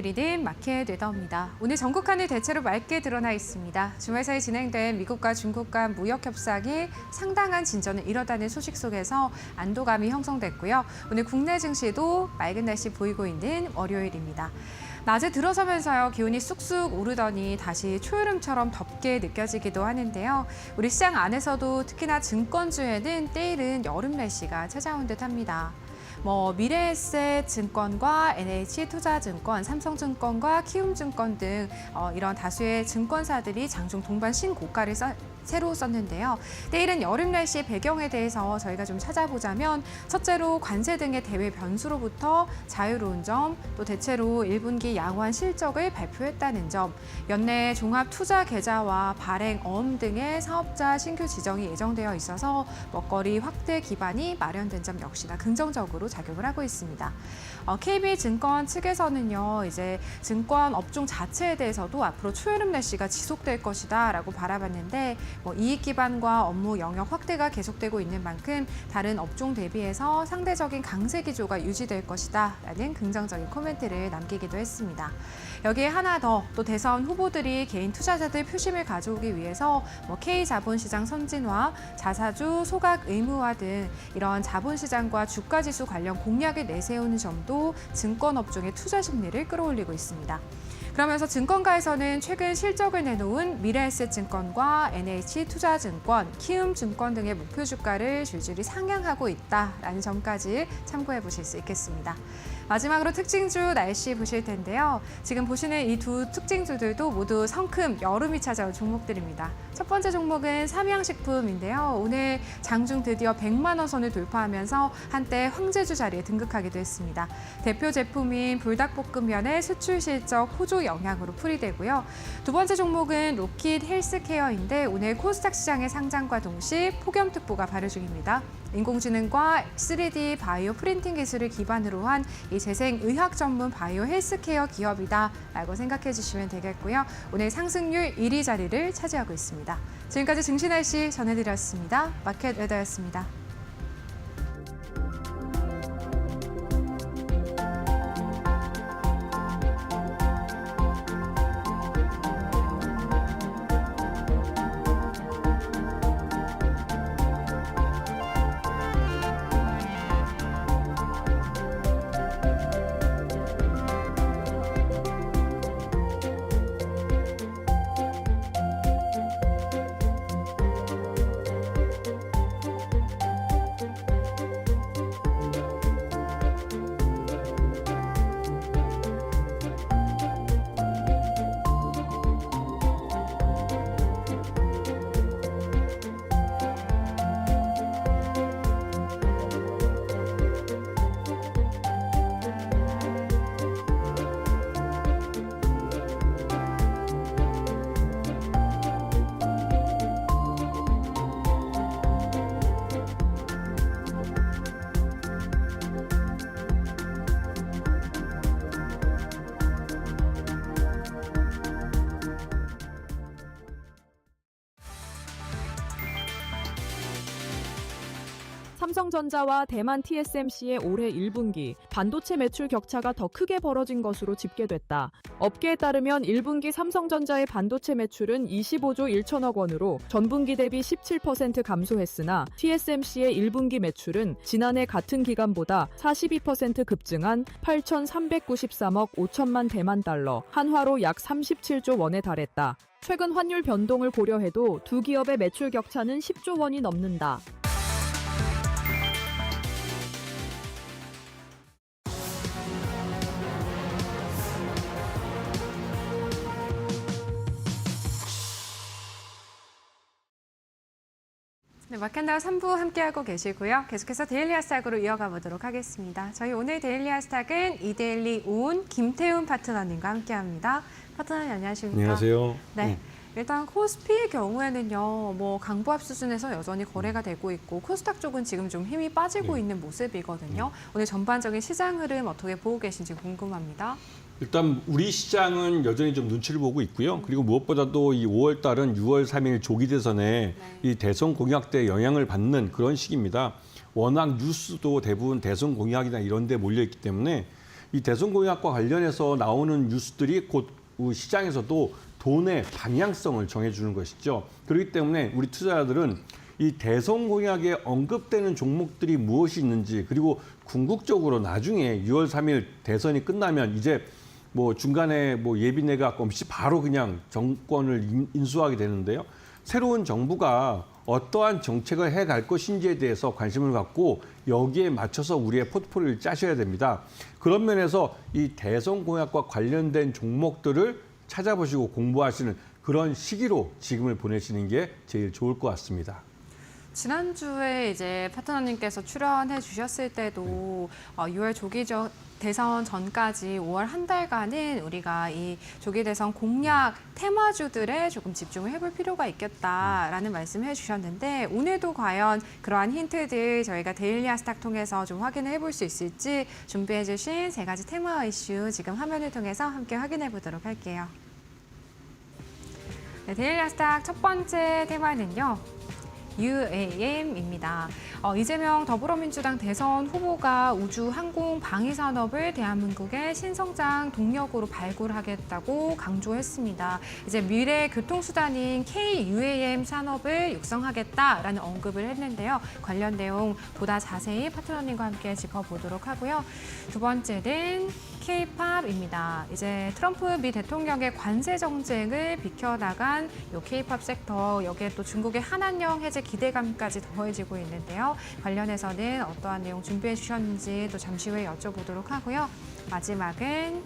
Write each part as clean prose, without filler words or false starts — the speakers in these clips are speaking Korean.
드리는 마켓 웨더입니다. 오늘 전국 하늘 대체로 맑게 드러나 있습니다. 주말 사이 진행된 미국과 중국 간 무역 협상이 상당한 진전을 이뤄다는 소식 속에서 안도감이 형성됐고요. 오늘 국내 증시도 맑은 날씨 보이고 있는 월요일입니다. 낮에 들어서면서요, 기온이 쑥쑥 오르더니 다시 초여름처럼 덥게 느껴지기도 하는데요. 우리 시장 안에서도 특히나 증권주에는 때이른 여름 날씨가 찾아온 듯합니다. 미래에셋 증권과 NH투자증권, 삼성증권과 키움증권 등 이런 다수의 증권사들이 장중 동반 신고가를 새로 썼는데요. 때이른 여름 날씨 배경에 대해서 저희가 좀 찾아보자면 첫째로 관세 등의 대외 변수로부터 자유로운 점, 또 대체로 1분기 양호한 실적을 발표했다는 점, 연내 종합투자 계좌와 발행 어음 등의 사업자 신규 지정이 예정되어 있어서 먹거리 확대 기반이 마련된 점 역시나 긍정적으로 작용을 하고 있습니다. KB증권 측에서는요, 이제 증권 업종 자체에 대해서도 앞으로 초여름 날씨가 지속될 것이다라고 바라봤는데 이익 기반과 업무 영역 확대가 계속되고 있는 만큼 다른 업종 대비해서 상대적인 강세 기조가 유지될 것이다라는 긍정적인 코멘트를 남기기도 했습니다. 여기에 하나 더 또 대선 후보들이 개인 투자자들 표심을 가져오기 위해서 K자본시장 선진화, 자사주 소각 의무화 등 이런 자본시장과 주가지수 관련 공약을 내세우는 점도 증권업종의 투자 심리를 끌어올리고 있습니다. 그러면서 증권가에서는 최근 실적을 내놓은 미래에셋증권과 NH투자증권, 키움증권 등의 목표 주가를 줄줄이 상향하고 있다라는 점까지 참고해 보실 수 있겠습니다. 마지막으로 특징주 날씨 보실 텐데요. 지금 보시는 이 두 특징주들도 모두 성큼 여름이 찾아온 종목들입니다. 첫 번째 종목은 삼양식품인데요. 오늘 장중 드디어 100만 원 선을 돌파하면서 한때 황제주 자리에 등극하기도 했습니다. 대표 제품인 불닭볶음면의 수출 실적 호조 영향으로 풀이되고요. 두 번째 종목은 로킷 헬스케어인데 오늘 코스닥 시장의 상장과 동시 폭염특보가 발효 중입니다. 인공지능과 3D 바이오 프린팅 기술을 기반으로 한 이 재생의학 전문 바이오 헬스케어 기업이다라고 생각해 주시면 되겠고요. 오늘 상승률 1위 자리를 차지하고 있습니다. 지금까지 증시 날씨 전해드렸습니다. 마켓 웨더였습니다. 삼성전자와 대만 TSMC의 올해 1분기 반도체 매출 격차가 더 크게 벌어진 것으로 집계됐다. 업계에 따르면 1분기 삼성전자의 반도체 매출은 25조 1천억 원으로 전분기 대비 17% 감소했으나 TSMC의 1분기 매출은 지난해 같은 기간보다 42% 급증한 8,393억 5천만 대만 달러, 한화로 약 37조 원에 달했다. 최근 환율 변동을 고려해도 두 기업의 매출 격차는 10조 원이 넘는다. 네, 마켓나우 3부 함께하고 계시고요. 계속해서 데일리 하스탁으로 이어가 보도록 하겠습니다. 저희 오늘 데일리 하스탁은 이데일리 온 김태훈 파트너님과 함께합니다. 파트너님 안녕하십니까? 안녕하세요. 네. 일단 코스피의 경우에는요, 강보합 수준에서 여전히 거래가 되고 있고 코스닥 쪽은 지금 좀 힘이 빠지고 있는 모습이거든요. 오늘 전반적인 시장 흐름 어떻게 보고 계신지 궁금합니다. 일단 우리 시장은 여전히 좀 눈치를 보고 있고요. 그리고 무엇보다도 이 5월 달은 6월 3일 조기 대선에 이 대선 공약대에 영향을 받는 그런 시기입니다. 워낙 뉴스도 대부분 대선 공약이나 이런 데 몰려 있기 때문에 이 대선 공약과 관련해서 나오는 뉴스들이 곧 시장에서도 돈의 방향성을 정해주는 것이죠. 그렇기 때문에 우리 투자자들은 이 대선 공약에 언급되는 종목들이 무엇이 있는지, 그리고 궁극적으로 나중에 6월 3일 대선이 끝나면 이제 뭐 중간에 뭐 예비내각 없이 바로 그냥 정권을 인수하게 되는데요. 새로운 정부가 어떠한 정책을 해갈 것인지에 대해서 관심을 갖고 여기에 맞춰서 우리의 포트폴리오를 짜셔야 됩니다. 그런 면에서 이 대선 공약과 관련된 종목들을 찾아보시고 공부하시는 그런 시기로 지금을 보내시는 게 제일 좋을 것 같습니다. 지난주에 이제 파트너님께서 출연해 주셨을 때도 6월 조기 대선 전까지 5월 한 달간은 우리가 이 조기 대선 공약 테마주들에 조금 집중을 해볼 필요가 있겠다라는 말씀해 주셨는데 오늘도 과연 그러한 힌트들 저희가 데일리 아스탁 통해서 좀 확인을 해볼 수 있을지 준비해 주신 세 가지 테마 이슈 지금 화면을 통해서 함께 확인해 보도록 할게요. 네, 데일리 아스탁 첫 번째 테마는요. UAM입니다. 이재명 더불어민주당 대선 후보가 우주 항공 방위 산업을 대한민국의 신성장 동력으로 발굴하겠다고 강조했습니다. 이제 미래 교통수단인 KUAM 산업을 육성하겠다라는 언급을 했는데요. 관련 내용 보다 자세히 파트너님과 함께 짚어보도록 하고요. 두 번째는 K-팝입니다. 이제 트럼프 미 대통령의 관세 정책을 비켜나간 요 K-팝 섹터, 여기에 또 중국의 한한령 해제 기대감까지 더해지고 있는데요. 관련해서는 어떠한 내용 준비해 주셨는지 또 잠시 후에 여쭤보도록 하고요. 마지막은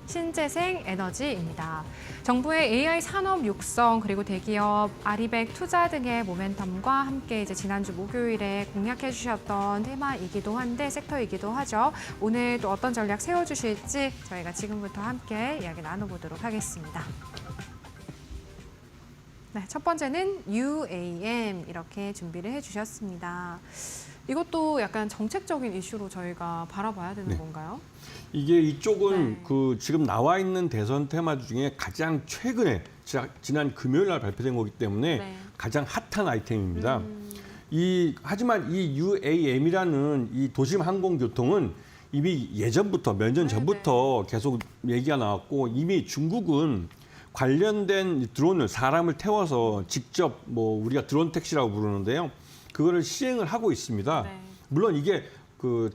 신재생 에너지입니다. 정부의 AI 산업 육성 그리고 대기업 아리백 투자 등의 모멘텀과 함께 이제 지난주 목요일에 공약해 주셨던 테마이기도 한데 섹터이기도 하죠. 오늘 또 어떤 전략 세워주실지 저희가 지금부터 함께 이야기 나눠보도록 하겠습니다. 네, 첫 번째는 UAM 이렇게 준비를 해주셨습니다. 이것도 약간 정책적인 이슈로 저희가 바라봐야 되는 건가요? 이게 이쪽은 네. 그 지금 나와 있는 대선 테마 중에 가장 최근에 지난 금요일 날 발표된 거기 때문에 네. 가장 핫한 아이템입니다. 하지만 이 UAM이라는 이 도심 항공교통은 이미 예전부터 몇 년 전부터 계속 얘기가 나왔고 이미 중국은 관련된 드론을 사람을 태워서 직접 뭐 우리가 드론 택시라고 부르는데요. 그거를 시행을 하고 있습니다. 네. 물론 이게 그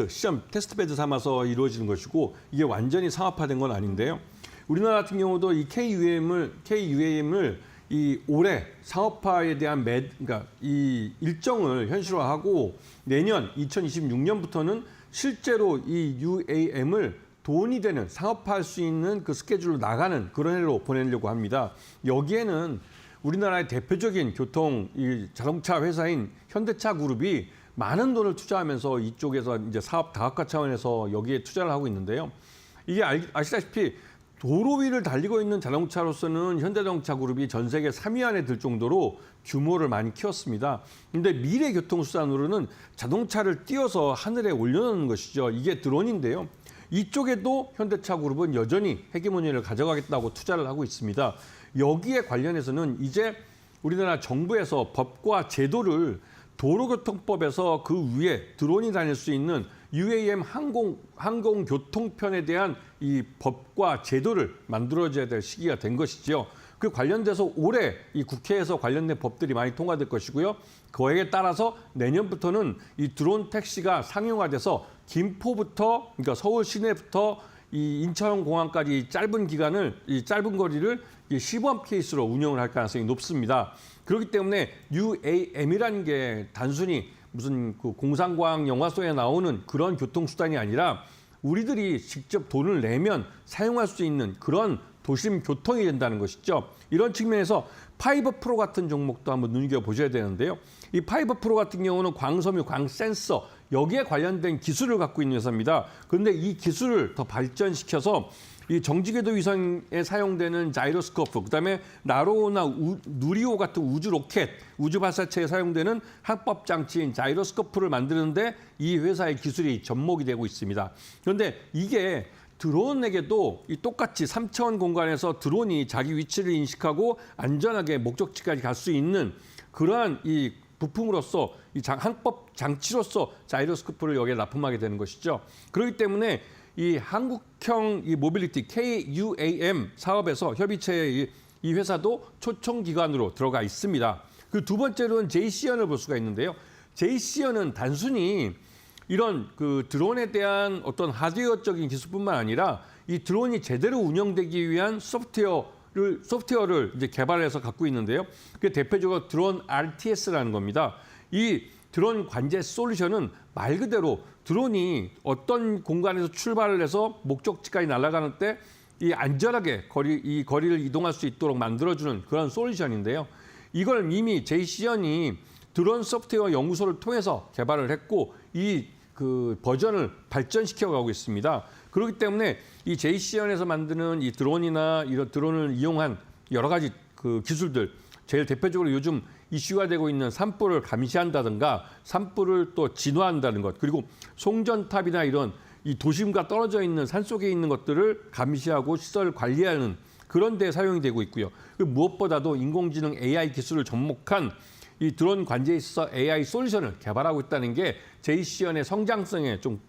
시험 테스트베드 삼아서 이루어지는 것이고 이게 완전히 상업화된 건 아닌데요. 우리나라 같은 경우도 이 KUAM을 이 올해 상업화에 대한 그러니까 이 일정을 현실화하고 내년 2026년부터는 실제로 이 UAM을 돈이 되는 상업화할 수 있는 그 스케줄로 나가는 그런 해로 보내려고 합니다. 여기에는 우리나라의 대표적인 이 자동차 회사인 현대차 그룹이 많은 돈을 투자하면서 이쪽에서 이제 사업 다각화 차원에서 여기에 투자를 하고 있는데요. 이게 아시다시피 도로 위를 달리고 있는 자동차로서는 현대자동차 그룹이 전 세계 3위 안에 들 정도로 규모를 많이 키웠습니다. 그런데 미래 교통수단으로는 자동차를 띄워서 하늘에 올려놓는 것이죠. 이게 드론인데요. 이쪽에도 현대차 그룹은 여전히 헤게모니를 가져가겠다고 투자를 하고 있습니다. 여기에 관련해서는 이제 우리나라 정부에서 법과 제도를 도로교통법에서 그 위에 드론이 다닐 수 있는 UAM 항공교통편에 대한 이 법과 제도를 만들어줘야 될 시기가 된 것이지요. 그 관련돼서 올해 이 국회에서 관련된 법들이 많이 통과될 것이고요. 거기에 따라서 내년부터는 이 드론 택시가 상용화돼서 김포부터 그러니까 서울 시내부터 이 인천공항까지 이 짧은 거리를 시범 케이스로 운영을 할 가능성이 높습니다. 그렇기 때문에 UAM이라는 게 단순히 무슨 그 공상과학 영화 속에 나오는 그런 교통수단이 아니라 우리들이 직접 돈을 내면 사용할 수 있는 그런 도심 교통이 된다는 것이죠. 이런 측면에서 파이버 프로 같은 종목도 한번 눈여겨보셔야 되는데요. 이 파이버 프로 같은 경우는 광섬유, 광센서 여기에 관련된 기술을 갖고 있는 회사입니다. 그런데 이 기술을 더 발전시켜서 이 정지궤도 위성에 사용되는 자이로스코프, 그다음에 나로우나 누리호 같은 우주 로켓, 우주 발사체에 사용되는 항법 장치인 자이로스코프를 만드는데 이 회사의 기술이 접목이 되고 있습니다. 그런데 이게 드론에게도 이 똑같이 3차원 공간에서 드론이 자기 위치를 인식하고 안전하게 목적지까지 갈 수 있는 그러한 이 부품으로서 이 항법 장치로서 자이로스코프를 여기에 납품하게 되는 것이죠. 그렇기 때문에 이 한국형 이 모빌리티 KUAM 사업에서 협의체의 이 회사도 초청 기관으로 들어가 있습니다. 그 두 번째로는 JCN을 볼 수가 있는데요. JCN은 단순히 이런 그 드론에 대한 어떤 하드웨어적인 기술뿐만 아니라 이 드론이 제대로 운영되기 위한 소프트웨어를 이제 개발해서 갖고 있는데요. 그게 대표적으로 드론 RTS라는 겁니다. 이 드론 관제 솔루션은 말 그대로 드론이 어떤 공간에서 출발을 해서 목적지까지 날아가는 때 이 안전하게 이 거리를 이동할 수 있도록 만들어주는 그런 솔루션인데요. 이걸 이미 JCN이 드론 소프트웨어 연구소를 통해서 개발을 했고 이 그 버전을 발전시켜 가고 있습니다. 그렇기 때문에 이 JCN에서 만드는 이 드론이나 이런 드론을 이용한 여러 가지 그 기술들, 제일 대표적으로 요즘 이슈가 되고 있는 산불을 감시한다든가 산불을 또 진화한다는 것, 그리고 송전탑이나 이런 이 도심과 떨어져 있는 산속에 있는 것들을 감시하고 시설 관리하는 그런 데 사용이 되고 있고요. 무엇보다도 인공지능 AI 기술을 접목한 이 드론 관제에 있어서 AI 솔루션을 개발하고 있다는 게 JCN의 성장성에 좀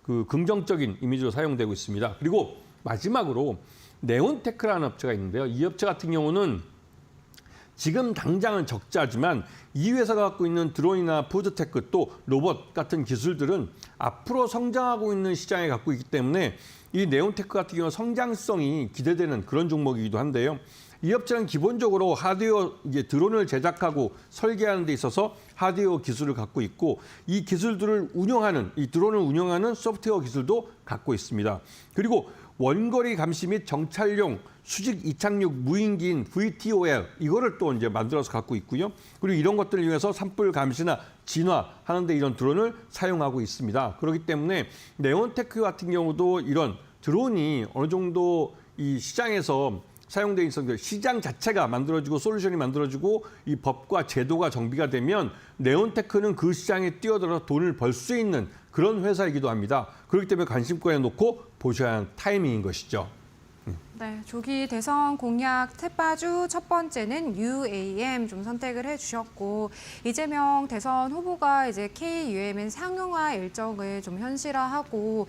그 긍정적인 이미지로 사용되고 있습니다. 그리고 마지막으로 네온테크라는 업체가 있는데요. 이 업체 같은 경우는 지금 당장은 적자지만 이 회사가 갖고 있는 드론이나 푸드테크 또 로봇 같은 기술들은 앞으로 성장하고 있는 시장에 갖고 있기 때문에 이 네온테크 같은 경우는 성장성이 기대되는 그런 종목이기도 한데요. 이 업체는 기본적으로 하드웨어 이제 드론을 제작하고 설계하는 데 있어서 하드웨어 기술을 갖고 있고 이 기술들을 운영하는 이 드론을 운영하는 소프트웨어 기술도 갖고 있습니다. 그리고 원거리 감시 및 정찰용 수직 이착륙 무인기인 VTOL 이거를 또 이제 만들어서 갖고 있고요. 그리고 이런 것들을 이용해서 산불 감시나 진화하는 데 이런 드론을 사용하고 있습니다. 그렇기 때문에 네온테크 같은 경우도 이런 드론이 어느 정도 이 시장에서 사용되어 있는 시장 자체가 만들어지고 솔루션이 만들어지고 이 법과 제도가 정비가 되면 네온테크는 그 시장에 뛰어들어 돈을 벌 수 있는 그런 회사이기도 합니다. 그렇기 때문에 관심권에 놓고 보셔야 하는 타이밍인 것이죠. 네, 조기 대선 공약 탭바주 첫 번째는 UAM 좀 선택을 해주셨고 이재명 대선 후보가 이제 KUAM 상용화 일정을 좀 현실화하고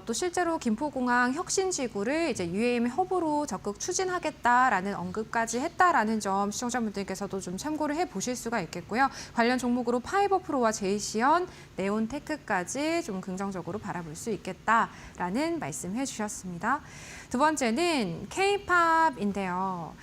또 실제로 김포공항 혁신지구를 이제 UAM 허브로 적극 추진하겠다라는 언급까지 했다라는 점 시청자분들께서도 좀 참고를 해보실 수가 있겠고요. 관련 종목으로 파이버프로와 JCN, 네온테크까지 좀 긍정적으로 바라볼 수 있겠다라는 말씀해 주셨습니다. 두 번째는 K-팝인데요.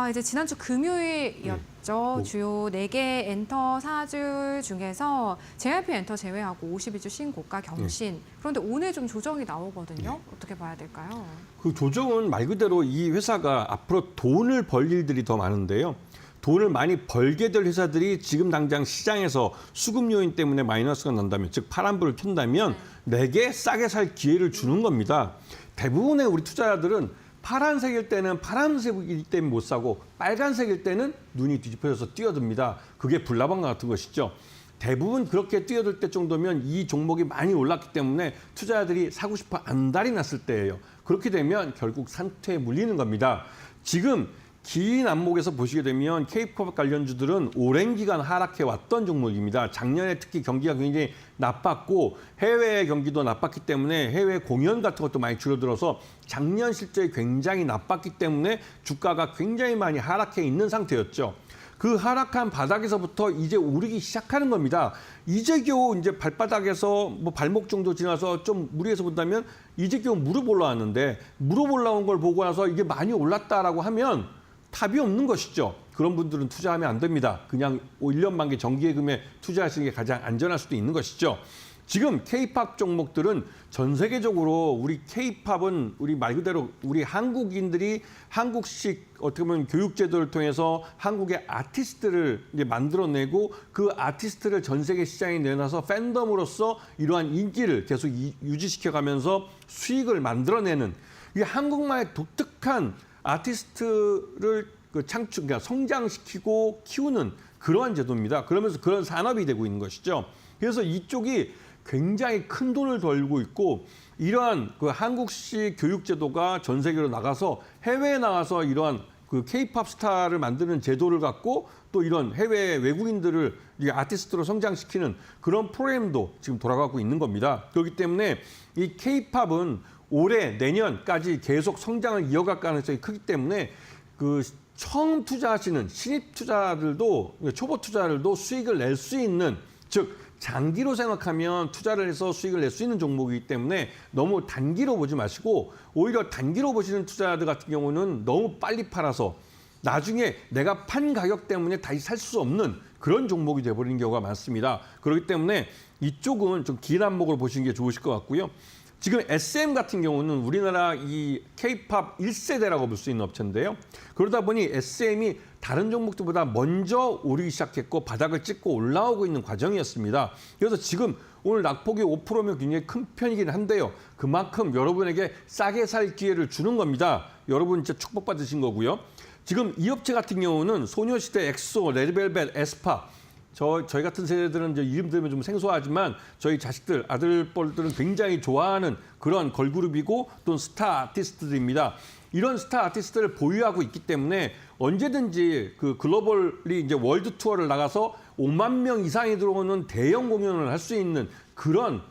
이제 지난주 금요일이었죠. 주요 4개 엔터 4주 중에서 JYP 엔터 제외하고 52주 신고가 경신. 그런데 오늘 좀 조정이 나오거든요. 어떻게 봐야 될까요? 그 조정은 말 그대로 이 회사가 앞으로 돈을 벌 일들이 더 많은데요. 돈을 많이 벌게 될 회사들이 지금 당장 시장에서 수급 요인 때문에 마이너스가 난다면, 즉 파란불을 켠다면 내게 싸게 살 기회를 주는 겁니다. 대부분의 우리 투자자들은 파란색일 때는 파란색일 때는 못 사고 빨간색일 때는 눈이 뒤집혀져서 뛰어듭니다. 그게 불나방 같은 것이죠. 대부분 그렇게 뛰어들 때 정도면 이 종목이 많이 올랐기 때문에 투자자들이 사고 싶어 안달이 났을 때예요. 그렇게 되면 결국 산투에 물리는 겁니다. 지금 긴 안목에서 보시게 되면 K-팝 관련주들은 오랜 기간 하락해 왔던 종목입니다. 작년에 특히 경기가 굉장히 나빴고 해외 경기도 나빴기 때문에 해외 공연 같은 것도 많이 줄어들어서 작년 실적이 굉장히 나빴기 때문에 주가가 굉장히 많이 하락해 있는 상태였죠. 그 하락한 바닥에서부터 이제 오르기 시작하는 겁니다. 이제 겨우 이제 발바닥에서 뭐 발목 정도 지나서 좀 무리해서 본다면 이제 겨우 무릎 올라왔는데 무릎 올라온 걸 보고 나서 이게 많이 올랐다라고 하면 답이 없는 것이죠. 그런 분들은 투자하면 안 됩니다. 그냥 1년 만기 정기예금에 투자하시는 게 가장 안전할 수도 있는 것이죠. 지금 K-팝 종목들은 전 세계적으로 우리 K-팝은 우리 말 그대로 우리 한국인들이 한국식 어떻게 보면 교육 제도를 통해서 한국의 아티스트를 이제 만들어내고 그 아티스트를 전 세계 시장에 내놔서 팬덤으로서 이러한 인기를 계속 유지시켜가면서 수익을 만들어내는 이게 한국만의 독특한 아티스트를 그러니까 성장시키고 키우는 그러한 제도입니다. 그러면서 그런 산업이 되고 있는 것이죠. 그래서 이쪽이 굉장히 큰 돈을 벌고 있고 이러한 그 한국식 교육 제도가 전 세계로 나가서 해외에 나가서 이러한 그 K-팝 스타를 만드는 제도를 갖고 또 이런 해외 외국인들을 아티스트로 성장시키는 그런 프로그램도 지금 돌아가고 있는 겁니다. 그렇기 때문에 이 K-팝은 올해 내년까지 계속 성장을 이어갈 가능성이 크기 때문에 그 처음 투자하시는 신입 투자들도 초보 투자들도 수익을 낼 수 있는, 즉 장기로 생각하면 투자를 해서 수익을 낼 수 있는 종목이기 때문에 너무 단기로 보지 마시고, 오히려 단기로 보시는 투자들 같은 경우는 너무 빨리 팔아서 나중에 내가 판 가격 때문에 다시 살 수 없는 그런 종목이 돼버리는 경우가 많습니다. 그렇기 때문에 이쪽은 좀 긴 안목으로 보시는 게 좋으실 것 같고요. 지금 SM 같은 경우는 우리나라 이 K-팝 1세대라고 볼 수 있는 업체인데요. 그러다 보니 SM이 다른 종목들보다 먼저 오르기 시작했고 바닥을 찍고 올라오고 있는 과정이었습니다. 그래서 지금 오늘 낙폭이 5%면 굉장히 큰 편이긴 한데요. 그만큼 여러분에게 싸게 살 기회를 주는 겁니다. 여러분 진짜 축복받으신 거고요. 지금 이 업체 같은 경우는 소녀시대, 엑소, 레드벨벳, 에스파, 저희 같은 세대들은 이제 이름 들으면 좀 생소하지만 저희 자식들, 아들뻘들은 굉장히 좋아하는 그런 걸그룹이고 또 스타 아티스트들입니다. 이런 스타 아티스트를 보유하고 있기 때문에 언제든지 그 글로벌리 이제 월드 투어를 나가서 5만 명 이상이 들어오는 대형 공연을 할 수 있는 그런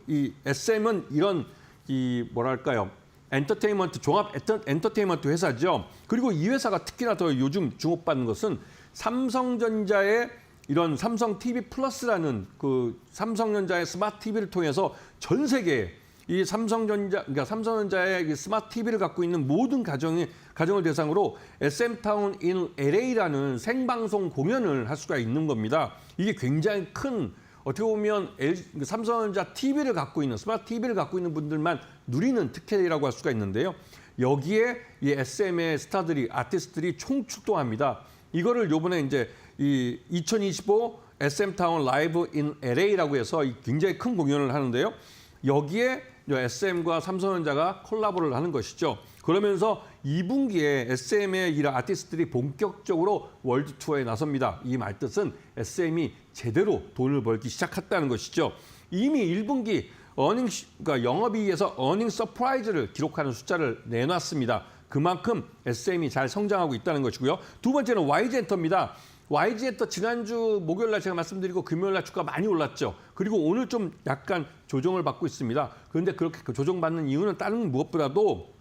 이 SM은 이런 이 뭐랄까요? 엔터테인먼트, 종합 엔터테인먼트 회사죠. 그리고 이 회사가 특히나 더 요즘 주목받는 것은 삼성전자의 이런 삼성 TV 플러스라는 그 삼성전자의 스마트 TV를 통해서 전 세계에 이 그러니까 삼성전자의 스마트 TV를 갖고 있는 모든 가정을 대상으로 SM타운 in LA라는 생방송 공연을 할 수가 있는 겁니다. 이게 굉장히 큰, 어떻게 보면 삼성전자 TV를 갖고 있는, 스마트 TV를 갖고 있는 분들만 누리는 특혜라고 할 수가 있는데요. 여기에 이 SM의 스타들이, 아티스트들이 총출동합니다. 이거를 요번에 이제 이 2025 SM타운 라이브 인 LA라고 해서 굉장히 큰 공연을 하는데요. 여기에 SM과 삼성전자가 콜라보를 하는 것이죠. 그러면서 2분기에 SM의 이런 아티스트들이 본격적으로 월드 투어에 나섭니다. 이 말뜻은 SM이 제대로 돈을 벌기 시작했다는 것이죠. 이미 1분기 그러니까 영업이익에서 어닝 서프라이즈를 기록하는 숫자를 내놨습니다. 그만큼 SM이 잘 성장하고 있다는 것이고요. 두 번째는 YG엔터입니다. YG엔터 지난주 목요일 날 제가 말씀드리고 금요일 날 주가 많이 올랐죠. 그리고 오늘 좀 약간 조정을 받고 있습니다. 그런데 그렇게 조정받는 이유는 다른 무엇보다도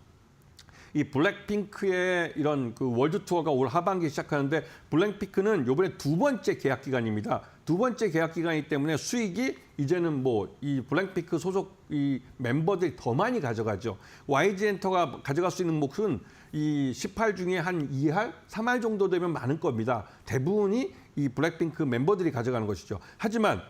이 블랙핑크의 이런 그 월드 투어가 올 하반기에 시작하는데, 블랙핑크는 이번에 두 번째 계약 기간입니다. 두 번째 계약 기간이기 때문에 수익이 이제는 뭐 이 블랙핑크 소속 이 멤버들이 더 많이 가져가죠. YG엔터가 가져갈 수 있는 몫은 이 18 중에 한 2할, 3할 정도 되면 많은 겁니다. 대부분이 이 블랙핑크 멤버들이 가져가는 것이죠. 하지만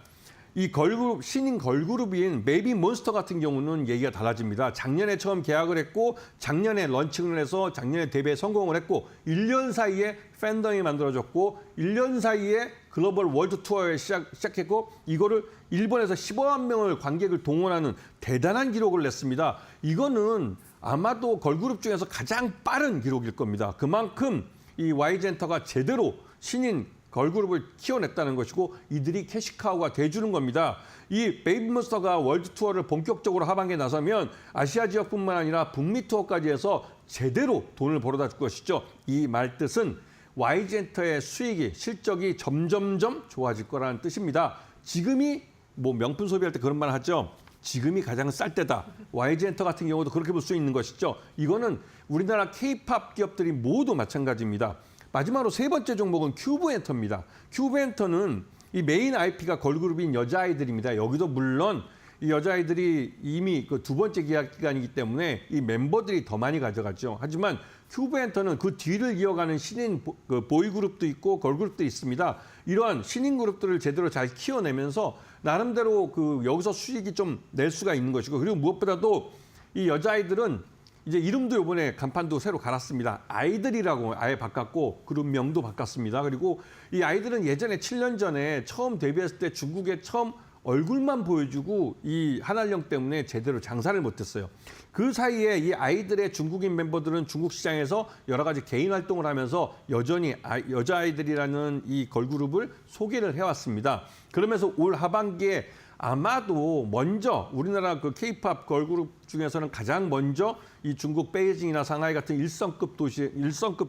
이 걸그룹, 신인 걸그룹인 베이비몬스터 같은 경우는 얘기가 달라집니다. 작년에 처음 계약을 했고 작년에 런칭을 해서 작년에 데뷔에 성공을 했고 1년 사이에 팬덤이 만들어졌고 1년 사이에 글로벌 월드 투어에 시작했고 이거를 일본에서 15만 명을 관객을 동원하는 대단한 기록을 냈습니다. 이거는 아마도 걸그룹 중에서 가장 빠른 기록일 겁니다. 그만큼 이 YG엔터가 제대로 신인 걸그룹을 키워냈다는 것이고 이들이 캐시카우가 돼주는 겁니다. 이 베이비몬스터가 월드 투어를 본격적으로 하반기에 나서면 아시아 지역뿐만 아니라 북미 투어까지 해서 제대로 돈을 벌어다 줄 것이죠. 이 말뜻은 YG엔터의 수익이, 실적이 점점점 좋아질 거라는 뜻입니다. 지금이 뭐 명품 소비할 때 그런 말 하죠. 지금이 가장 쌀 때다. YG엔터 같은 경우도 그렇게 볼 수 있는 것이죠. 이거는 우리나라 K-팝 기업들이 모두 마찬가지입니다. 마지막으로 세 번째 종목은 큐브엔터입니다. 큐브엔터는 이 메인 IP가 걸그룹인 여자아이들입니다. 여기도 물론 이 여자아이들이 이미 그 두 번째 계약 기간이기 때문에 이 멤버들이 더 많이 가져가죠. 하지만 큐브엔터는 그 뒤를 이어가는 신인 보이그룹도 있고 걸그룹도 있습니다. 이러한 신인 그룹들을 제대로 잘 키워내면서 나름대로 그 여기서 수익이 좀 낼 수가 있는 것이고, 그리고 무엇보다도 이 여자아이들은 이제 이름도 이번에 간판도 새로 갈았습니다. 아이들이라고 아예 바꿨고 그룹명도 바꿨습니다. 그리고 이 아이들은 예전에 7년 전에 처음 데뷔했을 때 중국에 처음 얼굴만 보여주고 이 한알령 때문에 제대로 장사를 못했어요. 그 사이에 이 아이들의 중국인 멤버들은 중국 시장에서 여러 가지 개인 활동을 하면서 여전히 여자아이들이라는 이 걸그룹을 소개를 해왔습니다. 그러면서 올 하반기에 아마도 먼저 우리나라 그 K-팝 걸그룹 중에서는 가장 먼저 이 중국 베이징이나 상하이 같은 일성급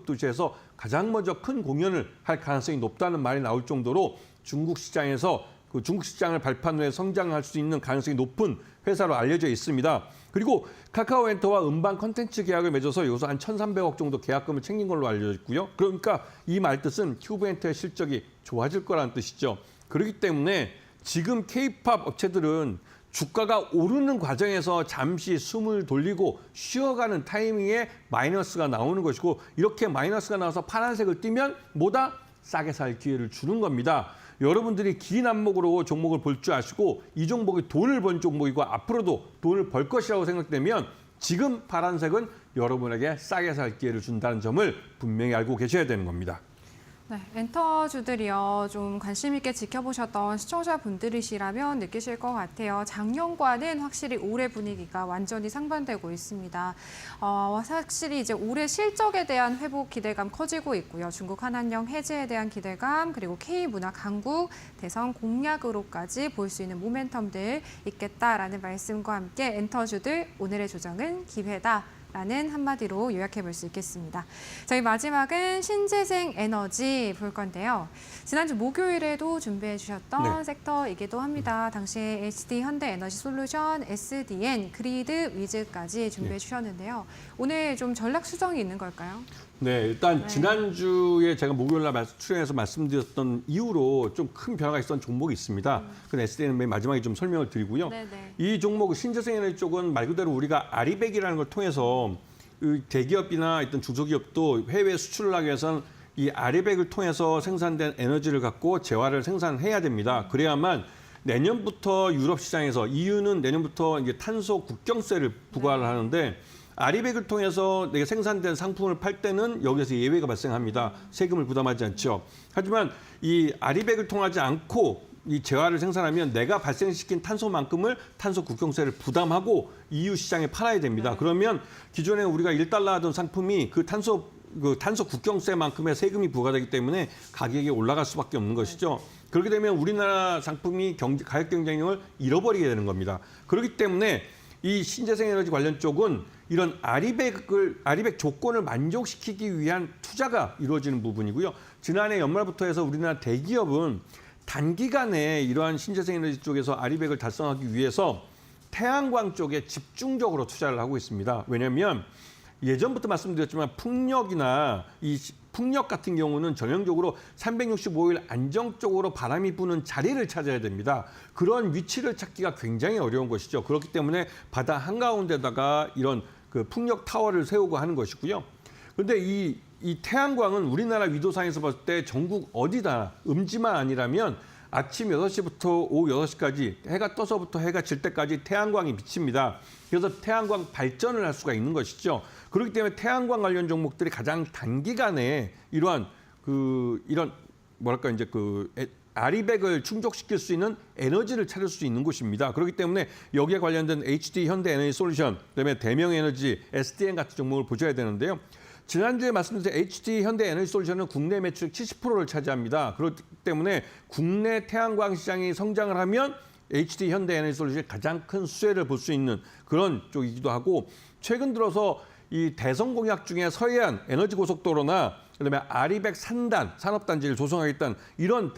도시에서 가장 먼저 큰 공연을 할 가능성이 높다는 말이 나올 정도로 중국 시장에서 그 중국 시장을 발판 후에 성장할 수 있는 가능성이 높은 회사로 알려져 있습니다. 그리고 카카오엔터와 음반 콘텐츠 계약을 맺어서 여기서 한 1,300억 정도 계약금을 챙긴 걸로 알려져 있고요. 그러니까 이 말뜻은 큐브엔터의 실적이 좋아질 거라는 뜻이죠. 그렇기 때문에 지금 K-팝 업체들은 주가가 오르는 과정에서 잠시 숨을 돌리고 쉬어가는 타이밍에 마이너스가 나오는 것이고 이렇게 마이너스가 나와서 파란색을 띠면 뭐다? 싸게 살 기회를 주는 겁니다. 여러분들이 긴 안목으로 종목을 볼 줄 아시고 이 종목이 돈을 번 종목이고 앞으로도 돈을 벌 것이라고 생각되면 지금 파란색은 여러분에게 싸게 살 기회를 준다는 점을 분명히 알고 계셔야 되는 겁니다. 네, 엔터주들이요. 좀 관심 있게 지켜보셨던 시청자분들이시라면 느끼실 것 같아요. 작년과는 확실히 올해 분위기가 완전히 상반되고 있습니다. 확실히 이제 올해 실적에 대한 회복 기대감 커지고 있고요. 중국 한한령 해제에 대한 기대감, 그리고 K문화 강국 대선 공약으로까지 볼 수 있는 모멘텀들 있겠다라는 말씀과 함께 엔터주들 오늘의 조정은 기회다. 라는 한마디로 요약해 볼 수 있겠습니다. 저희 마지막은 신재생 에너지 볼 건데요. 지난주 목요일에도 준비해 주셨던 섹터이기도 합니다. 당시에 HD 현대에너지솔루션, SDN, 그리드, 위즈까지 준비해 주셨는데요. 오늘 좀 전략 수정이 있는 걸까요? 네, 일단 지난주에 제가 목요일 날 출연해서 말씀드렸던 이후로 좀 큰 변화가 있었던 종목이 있습니다. 그 SDN은 맨 마지막에 좀 설명을 드리고요. 이 종목 신재생에너지 쪽은 말 그대로 우리가 아리백이라는 걸 통해서 대기업이나 어떤 중소기업도 해외 수출을 하기 위해서는 이 아리백을 통해서 생산된 에너지를 갖고 재화를 생산해야 됩니다. 그래야만 내년부터 유럽 시장에서 EU는 내년부터 이제 탄소 국경세를 부과를 하는데 아리백을 통해서 내가 생산된 상품을 팔 때는 여기서 예외가 발생합니다. 세금을 부담하지 않죠. 하지만 이 아리백을 통하지 않고 이 재화를 생산하면 내가 발생시킨 탄소만큼을 탄소 국경세를 부담하고 EU 시장에 팔아야 됩니다. 그러면 기존에 우리가 1달러 하던 상품이 그 탄소 국경세만큼의 세금이 부과되기 때문에 가격이 올라갈 수밖에 없는 것이죠. 그렇게 되면 우리나라 상품이 가격 경쟁력을 잃어버리게 되는 겁니다. 그렇기 때문에 이 신재생에너지 관련 쪽은 이런 아리백 조건을 만족시키기 위한 투자가 이루어지는 부분이고요. 지난해 연말부터 해서 우리나라 대기업은 단기간에 이러한 신재생에너지 쪽에서 아리백을 달성하기 위해서 태양광 쪽에 집중적으로 투자를 하고 있습니다. 왜냐하면 예전부터 말씀드렸지만 풍력이나 이 풍력 같은 경우는 전형적으로 365일 안정적으로 바람이 부는 자리를 찾아야 됩니다. 그런 위치를 찾기가 굉장히 어려운 것이죠. 그렇기 때문에 바다 한가운데다가 이런 그 풍력 타워를 세우고 하는 것이고요. 그런데 이 태양광은 우리나라 위도상에서 봤을 때 전국 어디다 음지만 아니라면 아침 6시부터 오후 6시까지 해가 떠서부터 해가 질 때까지 태양광이 비칩니다. 그래서 태양광 발전을 할 수가 있는 것이죠. 그렇기 때문에 태양광 관련 종목들이 가장 단기간에 이런 아리백을 충족시킬 수 있는 에너지를 찾을 수 있는 곳입니다. 그렇기 때문에 여기에 관련된 HD 현대에너지솔루션, 그다음에 대명에너지, SDN 같은 종목을 보셔야 되는데요. 지난주에 말씀드린 HD 현대에너지솔루션은 국내 매출 70%를 차지합니다. 그렇기 때문에 국내 태양광 시장이 성장을 하면 HD 현대에너지솔루션이 가장 큰 수혜를 볼 수 있는 그런 쪽이기도 하고 최근 들어서 이 대선 공약 중에 서해안 에너지 고속도로나 그다음에 아리백 산업단지를 조성하겠다는 이런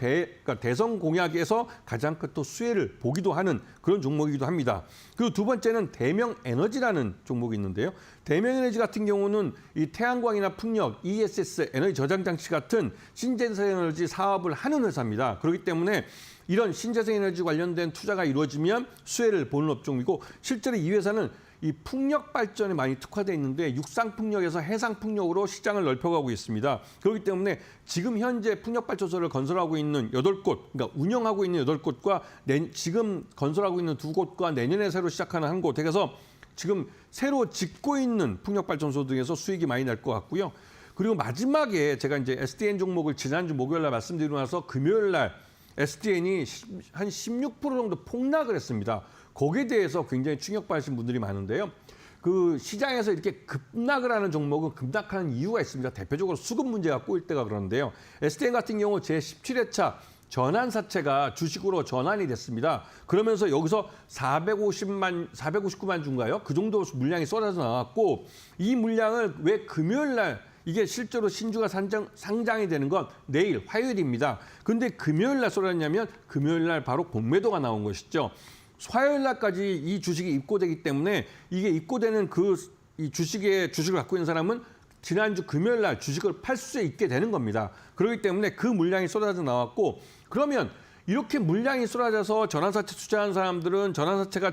대선 공약에서 가장 큰 또 수혜를 보기도 하는 그런 종목이기도 합니다. 그리고 두 번째는 대명에너지라는 종목이 있는데요. 대명에너지 같은 경우는 이 태양광이나 풍력, ESS, 에너지 저장 장치 같은 신재생에너지 사업을 하는 회사입니다. 그렇기 때문에 이런 신재생에너지 관련된 투자가 이루어지면 수혜를 보는 업종이고 실제로 이 회사는 이 풍력 발전에 많이 특화되어 있는데 육상 풍력에서 해상 풍력으로 시장을 넓혀가고 있습니다. 그렇기 때문에 지금 현재 풍력 발전소를 건설하고 있는 8곳, 그러니까 운영하고 있는 8곳과 지금 건설하고 있는 2곳과 내년에 새로 시작하는 1곳, 그래서 지금 새로 짓고 있는 풍력 발전소 등에서 수익이 많이 날 것 같고요. 그리고 마지막에 제가 이제 SDN 종목을 지난주 목요일 날 말씀드리고 나서 금요일 날 SDN이 한 16% 정도 폭락을 했습니다. 거기에 대해서 굉장히 충격받으신 분들이 많은데요. 그 시장에서 이렇게 급락을 하는 종목은 급락하는 이유가 있습니다. 대표적으로 수급 문제가 꼬일 때가 그러는데요. SDN 같은 경우 제17회차 전환사채가 주식으로 전환이 됐습니다. 그러면서 여기서 499만 주인가요? 그 정도 물량이 쏟아져 나왔고 이 물량을 왜 금요일 날 이게 실제로 신주가 상장이 되는 건 내일 화요일입니다. 근데 금요일 날 쏟아졌냐면 금요일 날 바로 공매도가 나온 것이죠. 화요일 날까지 이 주식이 입고되기 때문에 이게 입고되는 이 주식을 갖고 있는 사람은 지난주 금요일 날 주식을 팔 수 있게 되는 겁니다. 그렇기 때문에 그 물량이 쏟아져 나왔고, 그러면 이렇게 물량이 쏟아져서 전환사채 투자한 사람들은 전환사채가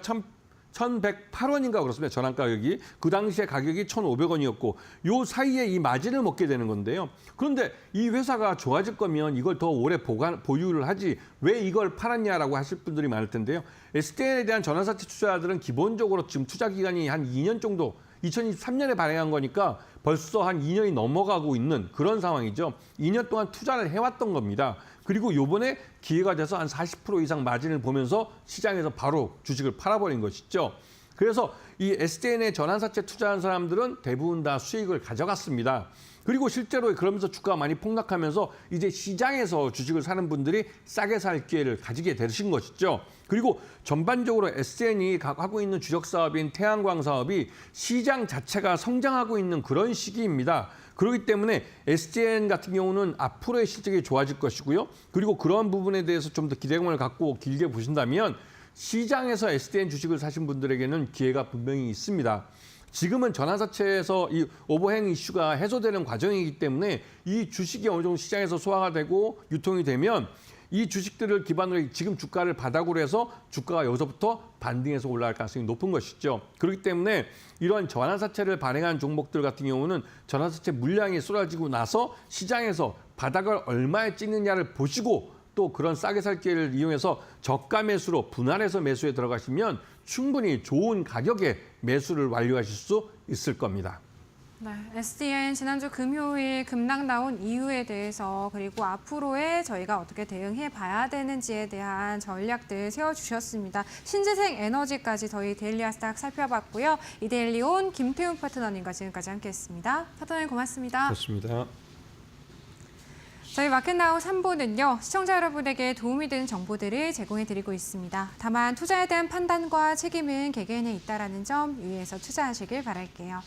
1,108원인가 그렇습니다. 전환 가격이. 그 당시에 가격이 1,500원이었고 요 사이에 이 마진을 먹게 되는 건데요. 그런데 이 회사가 좋아질 거면 이걸 더 오래 보유를 하지 왜 이걸 팔았냐라고 하실 분들이 많을 텐데요. SDN에 대한 전환사채 투자자들은 기본적으로 지금 투자 기간이 한 2년 정도 2023년에 발행한 거니까 벌써 한 2년이 넘어가고 있는 그런 상황이죠. 2년 동안 투자를 해왔던 겁니다. 그리고 요번에 기회가 돼서 한 40% 이상 마진을 보면서 시장에서 바로 주식을 팔아버린 것이죠. 그래서 이 SDN에 전환사채 투자한 사람들은 대부분 다 수익을 가져갔습니다. 그리고 실제로 그러면서 주가가 많이 폭락하면서 이제 시장에서 주식을 사는 분들이 싸게 살 기회를 가지게 되신 것이죠. 그리고 전반적으로 SDN이 하고 있는 주력 사업인 태양광 사업이 시장 자체가 성장하고 있는 그런 시기입니다. 그렇기 때문에 SDN 같은 경우는 앞으로의 실적이 좋아질 것이고요. 그리고 그런 부분에 대해서 좀 더 기대감을 갖고 길게 보신다면 시장에서 SDN 주식을 사신 분들에게는 기회가 분명히 있습니다. 지금은 전환사채에서 이 오버행 이슈가 해소되는 과정이기 때문에 이 주식이 어느 정도 시장에서 소화가 되고 유통이 되면 이 주식들을 기반으로 지금 주가를 바닥으로 해서 주가가 여기서부터 반등해서 올라갈 가능성이 높은 것이죠. 그렇기 때문에 이런 전환사채를 발행한 종목들 같은 경우는 전환사채 물량이 쏟아지고 나서 시장에서 바닥을 얼마에 찍느냐를 보시고 또 그런 싸게 살 기회를 이용해서 저가 매수로 분할해서 매수에 들어가시면 충분히 좋은 가격에 매수를 완료하실 수 있을 겁니다. 네, SDN 지난주 금요일 급락 나온 이유에 대해서 그리고 앞으로의 저희가 어떻게 대응해 봐야 되는지에 대한 전략들 세워주셨습니다. 신재생 에너지까지 저희 데일리 아스닥 살펴봤고요. 이데일리온 김태훈 파트너님과 지금까지 함께했습니다. 파트너님 고맙습니다. 그렇습니다. 저희 마켓나우 3부는요. 시청자 여러분에게 도움이 되는 정보들을 제공해드리고 있습니다. 다만 투자에 대한 판단과 책임은 개개인에 있다는 점 유의해서 투자하시길 바랄게요.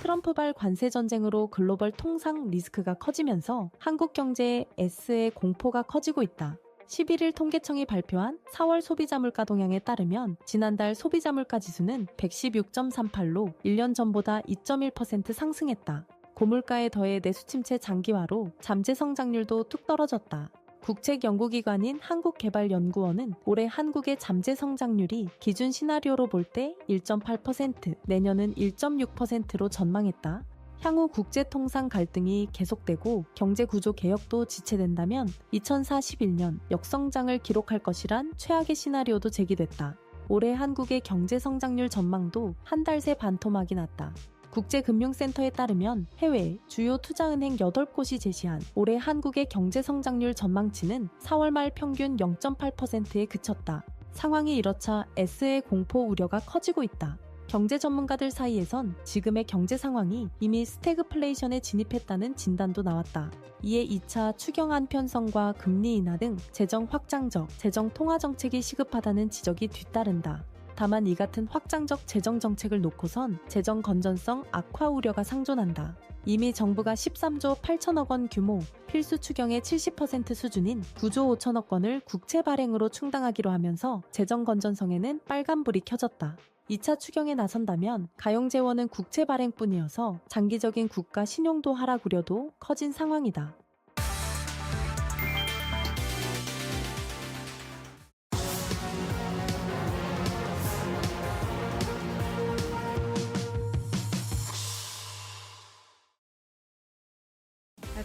트럼프발 관세 전쟁으로 글로벌 통상 리스크가 커지면서 한국 경제의 S의 공포가 커지고 있다. 11일 통계청이 발표한 4월 소비자 물가 동향에 따르면 지난달 소비자 물가 지수는 116.38로 1년 전보다 2.1% 상승했다. 고물가에 더해 내수 침체 장기화로 잠재 성장률도 뚝 떨어졌다. 국책연구기관인 한국개발연구원은 올해 한국의 잠재 성장률이 기준 시나리오로 볼 때 1.8%, 내년은 1.6%로 전망했다. 향후 국제통상 갈등이 계속되고 경제구조 개혁도 지체된다면 2041년 역성장을 기록할 것이란 최악의 시나리오도 제기됐다. 올해 한국의 경제 성장률 전망도 한 달 새 반토막이 났다. 국제금융센터에 따르면 해외 주요 투자은행 8곳이 제시한 올해 한국의 경제 성장률 전망치는 4월 말 평균 0.8%에 그쳤다. 상황이 이렇자 S의 공포 우려가 커지고 있다. 경제 전문가들 사이에선 지금의 경제 상황이 이미 스태그플레이션에 진입했다는 진단도 나왔다. 이에 2차 추경안 편성과 금리 인하 등 재정 확장적 재정 통화 정책이 시급하다는 지적이 뒤따른다. 다만 이 같은 확장적 재정 정책을 놓고선 재정 건전성 악화 우려가 상존한다. 이미 정부가 13조 8천억 원 규모, 필수 추경의 70% 수준인 9조 5천억 원을 국채 발행으로 충당하기로 하면서 재정 건전성에는 빨간불이 켜졌다. 2차 추경에 나선다면 가용재원은 국채 발행뿐이어서 장기적인 국가 신용도 하락 우려도 커진 상황이다.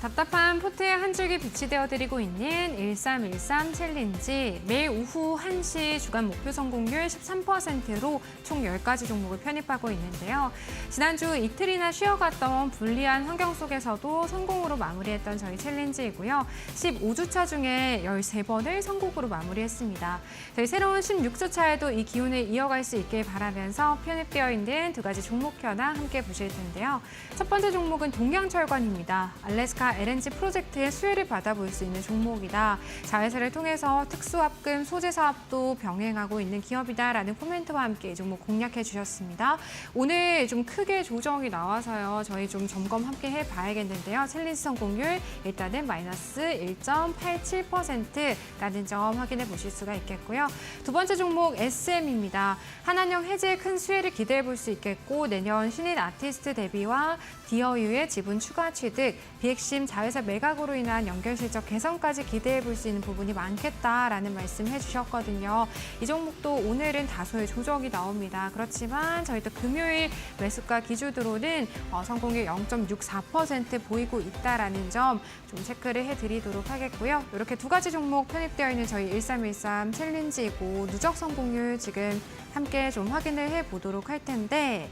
답답한 포트에 한 줄기 빛이 되어드리고 있는 1313 챌린지. 매일 오후 1시 주간 목표 성공률 13%로 총 10가지 종목을 편입하고 있는데요. 지난주 이틀이나 쉬어갔던 불리한 환경 속에서도 성공으로 마무리했던 저희 챌린지이고요. 15주차 중에 13번을 성공으로 마무리했습니다. 저희 새로운 16주차에도 이 기운을 이어갈 수 있길 바라면서 편입되어 있는 두 가지 종목 현황 함께 보실 텐데요. 첫 번째 종목은 동양철관입니다. 알래스카 LNG 프로젝트의 수혜를 받아볼 수 있는 종목이다. 자회사를 통해서 특수합금 소재 사업도 병행하고 있는 기업이다라는 코멘트와 함께 이 종목 공략해 주셨습니다. 오늘 좀 크게 조정이 나와서요. 저희 좀 점검 함께 해봐야겠는데요. 챌린지 성공률 일단은 마이너스 1.87%라는 점 확인해 보실 수가 있겠고요. 두 번째 종목 SM입니다. 한한령 해지의 큰 수혜를 기대해 볼 수 있겠고 내년 신인 아티스트 데뷔와 디어유의 지분 추가 취득, 비핵심 자회사 매각으로 인한 연결 실적 개선까지 기대해 볼 수 있는 부분이 많겠다라는 말씀 해주셨거든요. 이 종목도 오늘은 다소의 조정이 나옵니다. 그렇지만 저희 또 금요일 매수가 기준으로는 성공률 0.64% 보이고 있다라는 점 좀 체크를 해드리도록 하겠고요. 이렇게 두 가지 종목 편입되어 있는 저희 1313 챌린지이고 누적 성공률 지금 함께 좀 확인을 해보도록 할 텐데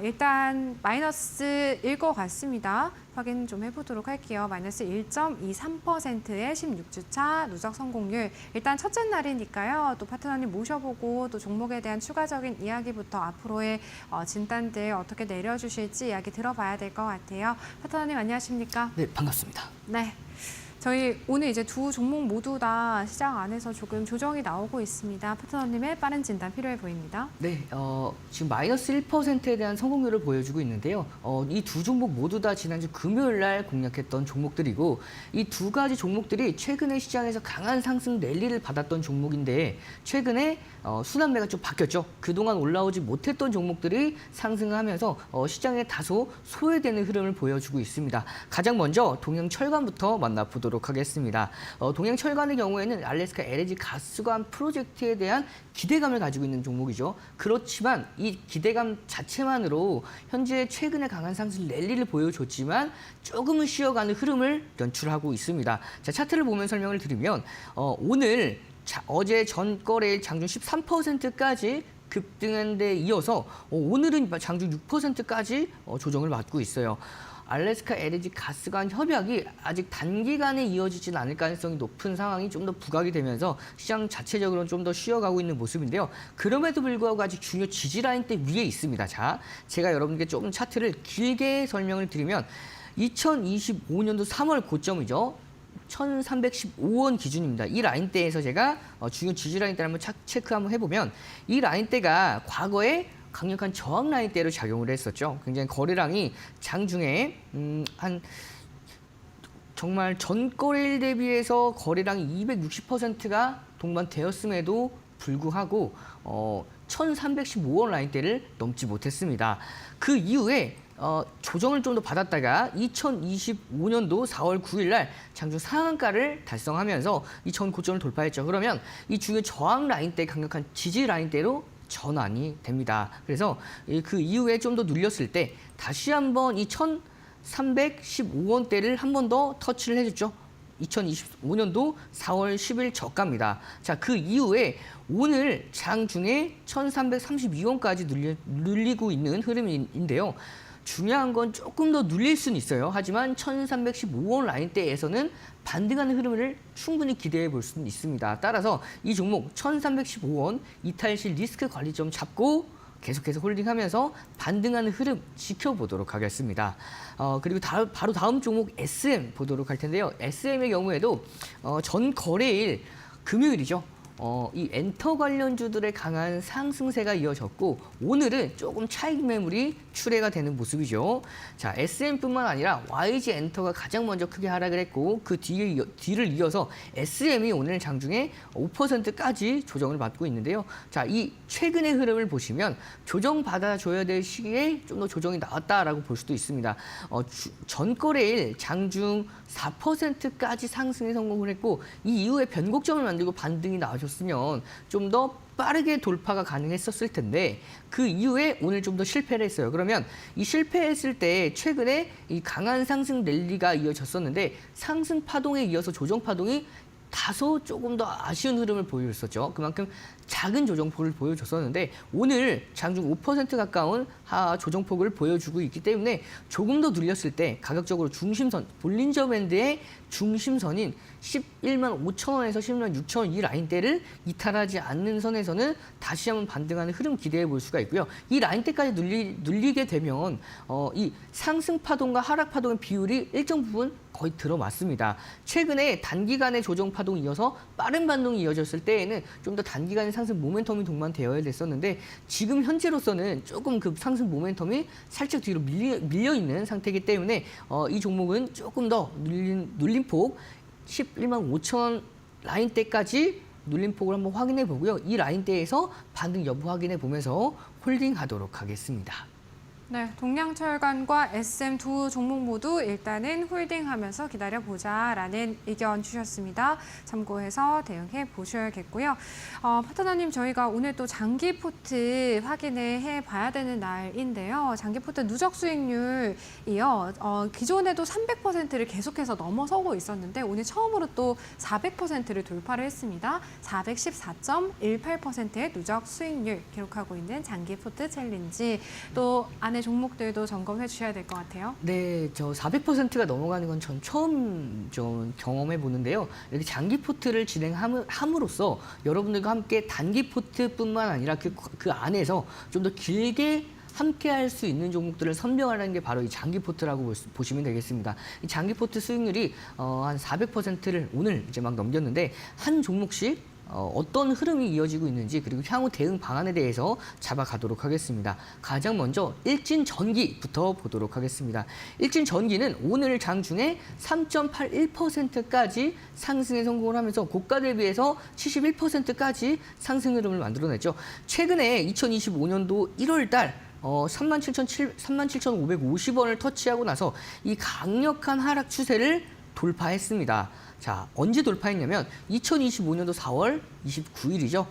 일단 마이너스일 것 같습니다. 확인 좀 해보도록 할게요. 마이너스 1.23%의 16주차 누적 성공률. 일단 첫째 날이니까요. 또 파트너님 모셔보고 또 종목에 대한 추가적인 이야기부터 앞으로의 진단들 어떻게 내려주실지 이야기 들어봐야 될 것 같아요. 파트너님 안녕하십니까? 네, 반갑습니다. 네. 저희 오늘 이제 두 종목 모두 다 시장 안에서 조금 조정이 나오고 있습니다. 파트너님의 빠른 진단 필요해 보입니다. 네, 지금 마이너스 1%에 대한 성공률을 보여주고 있는데요. 이 두 종목 모두 다 지난주 금요일 날 공략했던 종목들이고 이 두 가지 종목들이 최근에 시장에서 강한 상승 랠리를 받았던 종목인데 최근에 순환매가 좀 바뀌었죠. 그동안 올라오지 못했던 종목들이 상승하면서 시장에 다소 소외되는 흐름을 보여주고 있습니다. 가장 먼저 동양철관부터 만나보도록 하겠습니다. 동양철관의 경우에는 알래스카 LNG 가스관 프로젝트에 대한 기대감을 가지고 있는 종목이죠. 그렇지만 이 기대감 자체만으로 현재 최근에 강한 상승 랠리를 보여줬지만 조금은 쉬어가는 흐름을 연출하고 있습니다. 자, 차트를 보면 설명을 드리면 오늘 어제 전거래일 장중 13%까지 급등한 데 이어서 오늘은 장중 6%까지 조정을 받고 있어요. 알래스카 LNG 가스관 협약이 아직 단기간에 이어지진 않을 가능성이 높은 상황이 좀 더 부각이 되면서 시장 자체적으로는 좀 더 쉬어가고 있는 모습인데요. 그럼에도 불구하고 아직 중요 지지라인대 위에 있습니다. 자, 제가 여러분께 조금 차트를 길게 설명을 드리면 2025년도 3월 고점이죠. 1,315원 기준입니다. 이 라인대에서 제가 중요 지지 라인대를 한번 체크 한번 해보면 이 라인대가 과거에 강력한 저항 라인대로 작용을 했었죠. 굉장히 거래량이 장중에 정말 전거래일 대비해서 거래량이 260%가 동반되었음에도 불구하고 1,315원 라인대를 넘지 못했습니다. 그 이후에 조정을 좀 더 받았다가 2025년도 4월 9일 날 장중 상한가를 달성하면서 이 전 고점을 돌파했죠. 그러면 이 중요 저항 라인대 강력한 지지 라인대로 전환이 됩니다. 그래서 그 이후에 좀 더 눌렸을 때 다시 한번 이 1,315원대를 한 번 더 터치를 해줬죠. 2025년도 4월 10일 저가입니다. 자, 그 이후에 오늘 장중에 1,332원까지 눌리고 있는 흐름인데요. 중요한 건 조금 더 눌릴 수는 있어요. 하지만 1,315원 라인대에서는 반등하는 흐름을 충분히 기대해 볼 수는 있습니다. 따라서 이 종목 1,315원 이탈 시 리스크 관리점 잡고 계속해서 홀딩하면서 반등하는 흐름 지켜보도록 하겠습니다. 그리고 바로 다음 종목 SM 보도록 할 텐데요. SM의 경우에도 전 거래일 금요일이죠. 이 엔터 관련주들의 강한 상승세가 이어졌고 오늘은 조금 차익 매물이 출회가 되는 모습이죠. 자, SM뿐만 아니라 YG 엔터가 가장 먼저 크게 하락을 했고 그 뒤를 이어서 SM이 오늘 장중에 5%까지 조정을 받고 있는데요. 자, 이 최근의 흐름을 보시면 조정 받아줘야 될 시기에 좀 더 조정이 나왔다라고 볼 수도 있습니다. 전거래일 장중 4%까지 상승에 성공을 했고 이 이후에 변곡점을 만들고 반등이 나와줬으면 좀 더 빠르게 돌파가 가능했었을 텐데 그 이후에 오늘 좀 더 실패를 했어요. 그러면 이 실패했을 때 최근에 이 강한 상승 랠리가 이어졌었는데 상승 파동에 이어서 조정 파동이 다소 조금 더 아쉬운 흐름을 보여줬었죠. 그만큼 작은 조정폭을 보여줬었는데 오늘 장중 5% 가까운 조정폭을 보여주고 있기 때문에 조금 더 눌렸을 때 가격적으로 중심선, 볼린저 밴드의 중심선인 11만 5천 원에서 11만 6천 원 이 라인대를 이탈하지 않는 선에서는 다시 한번 반등하는 흐름 기대해 볼 수가 있고요. 이 라인대까지 눌리게 되면 이 상승 파동과 하락 파동의 비율이 일정 부분 거의 들어맞습니다. 최근에 단기간의 조정 파동이 이어서 빠른 반동이 이어졌을 때에는 좀 더 단기간의 상승 모멘텀이 동반되어야 됐었는데 지금 현재로서는 조금 그 상승 모멘텀이 살짝 뒤로 밀려 있는 상태이기 때문에 이 종목은 조금 더 눌림폭 11만 5천 원 라인대까지 눌림폭을 한번 확인해 보고요. 이 라인대에서 반등 여부 확인해 보면서 홀딩하도록 하겠습니다. 네, 동양철강과 SM 두 종목 모두 일단은 홀딩하면서 기다려보자라는 의견 주셨습니다. 참고해서 대응해 보셔야겠고요. 파트너님, 저희가 오늘 또 장기 포트 확인을 해봐야 되는 날인데요. 장기 포트 누적 수익률이요. 기존에도 300%를 계속해서 넘어서고 있었는데 오늘 처음으로 또 400%를 돌파를 했습니다. 414.18%의 누적 수익률 기록하고 있는 장기 포트 챌린지. 또 안에 종목들도 점검해 주셔야 될 것 같아요. 네, 저 400%가 넘어가는 건 전 처음 좀 경험해 보는데요. 이렇게 장기 포트를 진행함으로써 여러분들과 함께 단기 포트뿐만 아니라 그 안에서 좀 더 길게 함께 할 수 있는 종목들을 선명하는 게 바로 이 장기 포트라고 보시면 되겠습니다. 이 장기 포트 수익률이 한 400%를 오늘 이제 막 넘겼는데 한 종목씩 어떤 흐름이 이어지고 있는지 그리고 향후 대응 방안에 대해서 잡아가도록 하겠습니다. 가장 먼저 일진전기부터 보도록 하겠습니다. 일진전기는 오늘 장중에 3.81%까지 상승에 성공을 하면서 고가 대비해서 71%까지 상승 흐름을 만들어냈죠. 최근에 2025년도 1월 달 37,550원을 터치하고 나서 이 강력한 하락 추세를 돌파했습니다. 자, 언제 돌파했냐면 2025년도 4월 29일이죠.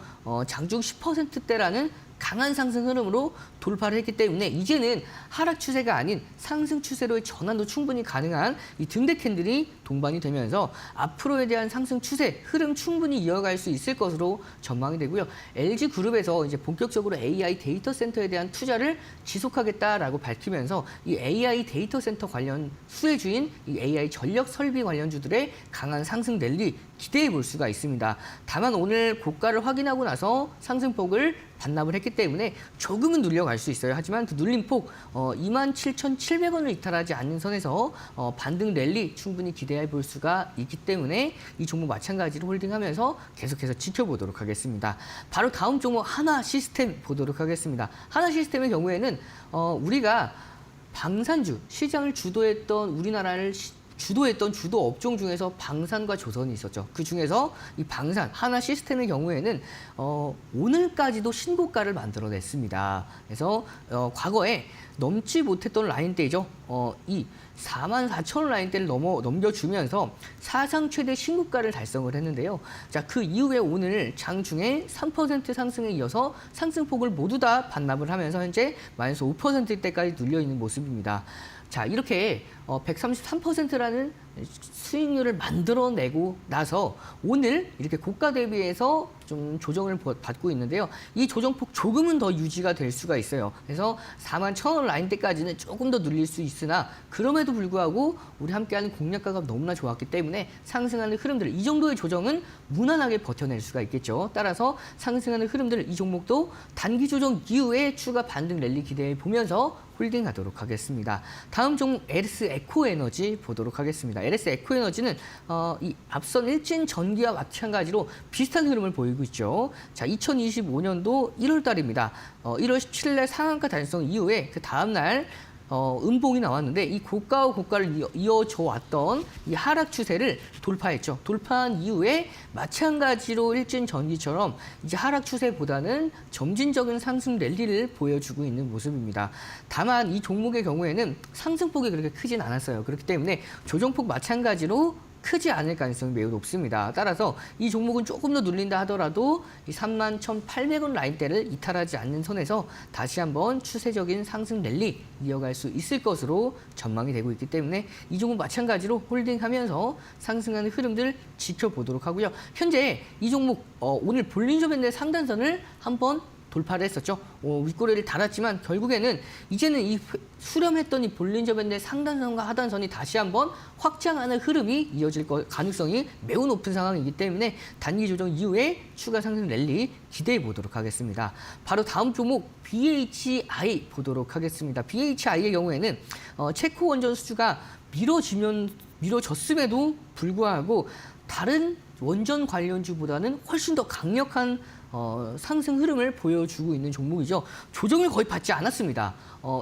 장중 10%대라는 강한 상승 흐름으로 돌파를 했기 때문에 이제는 하락 추세가 아닌 상승 추세로의 전환도 충분히 가능한 이 등대 캔들이 동반이 되면서 앞으로에 대한 상승 추세 흐름 충분히 이어갈 수 있을 것으로 전망이 되고요. LG그룹에서 이제 본격적으로 AI 데이터 센터에 대한 투자를 지속하겠다라고 밝히면서 이 AI 데이터 센터 관련 수혜주인 이 AI 전력 설비 관련주들의 강한 상승 랠리 기대해 볼 수가 있습니다. 다만 오늘 고가를 확인하고 나서 상승폭을 반납을 했기 때문에 조금은 눌려갈 수 있어요. 하지만 그 눌림폭 27,700원을 이탈하지 않는 선에서 반등 랠리 충분히 기대해 볼 수가 있기 때문에 이 종목 마찬가지로 홀딩하면서 계속해서 지켜보도록 하겠습니다. 바로 다음 종목 하나시스템 보도록 하겠습니다. 하나시스템의 경우에는 우리가 방산주 시장을 주도했던 우리나라를 주도했던 주도 업종 중에서 방산과 조선이 있었죠. 그 중에서 이 방산, 하나 시스템의 경우에는 오늘까지도 신고가를 만들어냈습니다. 그래서 과거에 넘지 못했던 라인대죠. 이 44,000원 라인대를 넘겨주면서 사상 최대 신고가를 달성을 했는데요. 자, 그 이후에 오늘 장중에 3% 상승에 이어서 상승폭을 모두 다 반납을 하면서 현재 마이너스 5%대까지 눌려있는 모습입니다. 자, 이렇게 133%라는 수익률을 만들어내고 나서 오늘 이렇게 고가 대비해서 좀 조정을 받고 있는데요. 이 조정폭 조금은 더 유지가 될 수가 있어요. 그래서 41,000원 라인대까지는 조금 더 눌릴 수 있으나 그럼에도 불구하고 우리 함께하는 공략가가 너무나 좋았기 때문에 상승하는 흐름들, 이 정도의 조정은 무난하게 버텨낼 수가 있겠죠. 따라서 상승하는 흐름들, 이 종목도 단기 조정 이후에 추가 반등 랠리 기대해 보면서 홀딩하도록 하겠습니다. 다음 종목 에르스 에코에너지 보도록 하겠습니다. 있습니다. LS 에코에너지는 이 앞선 일진 전기와 마찬가지로 비슷한 흐름을 보이고 있죠. 자, 2025년도 1월 달입니다. 1월 17일 날 상한가 달성 이후에 그 다음 날 음봉이 나왔는데 이 고가와 고가를 이어져 왔던 이 하락 추세를 돌파했죠. 돌파한 이후에 마찬가지로 일진 전기처럼 이제 하락 추세보다는 점진적인 상승 랠리를 보여주고 있는 모습입니다. 다만 이 종목의 경우에는 상승폭이 그렇게 크진 않았어요. 그렇기 때문에 조정폭 마찬가지로 크지 않을 가능성이 매우 높습니다. 따라서 이 종목은 조금 더 눌린다 하더라도 이 31,800원 라인대를 이탈하지 않는 선에서 다시 한번 추세적인 상승 랠리 이어갈 수 있을 것으로 전망이 되고 있기 때문에 이 종목 마찬가지로 홀딩하면서 상승하는 흐름들 지켜보도록 하고요. 현재 이 종목 오늘 볼린저 밴드의 상단선을 한번 돌파를 했었죠. 윗꼬리를 달았지만 결국에는 이제는 이 수렴했던 이 볼린저 밴드의 상단선과 하단선이 다시 한번 확장하는 흐름이 이어질 가능성이 매우 높은 상황이기 때문에 단기 조정 이후에 추가 상승 랠리 기대해 보도록 하겠습니다. 바로 다음 종목 BHI 보도록 하겠습니다. BHI의 경우에는 체코 원전 수주가 미뤄졌음에도 불구하고 다른 원전 관련주보다는 훨씬 더 강력한 상승 흐름을 보여주고 있는 종목이죠. 조정을 거의 받지 않았습니다.